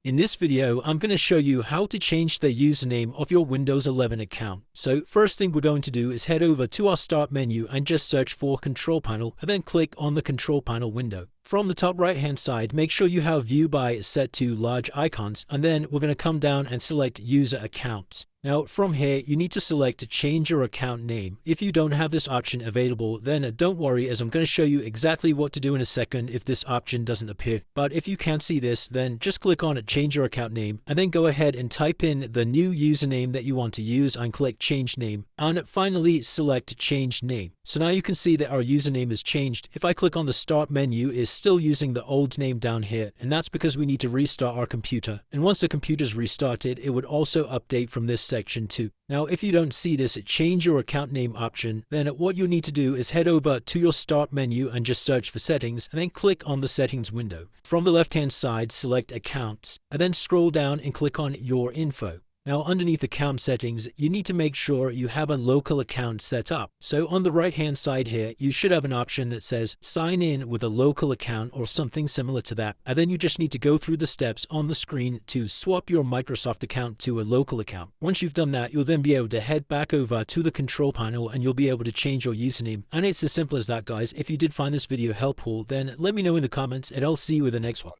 In this video, I'm going to show you how to change the username of your Windows 11 account. So first thing we're going to do is head over to our Start menu and just search for Control Panel and then click on the Control Panel window. From the top right hand side, make sure you have View By set to Large Icons, and then we're going to come down and select User Accounts. Now from here, you need to select Change Your Account Name. If you don't have this option available, then don't worry, as I'm going to show you exactly what to do in a second if this option doesn't appear. But if you can't see this, then just click on Change Your Account Name and then go ahead and type in the new username that you want to use and click Change Name, and finally select Change Name. So now you can see that our username is changed. If I click on the Start menu, it's still using the old name down here, and that's because we need to restart our computer. And once the computer's restarted, it would also update from this section too. Now, if you don't see this Change Your Account Name option, then what you'll need to do is head over to your Start menu and just search for Settings, and then click on the Settings window. From the left-hand side, select Accounts, and then scroll down and click on Your Info. Now, underneath account settings, you need to make sure you have a local account set up. So on the right-hand side here, you should have an option that says sign in with a local account or something similar to that. And then you just need to go through the steps on the screen to swap your Microsoft account to a local account. Once you've done that, you'll then be able to head back over to the control panel and you'll be able to change your username. And it's as simple as that, guys. If you did find this video helpful, then let me know in the comments and I'll see you in the next one.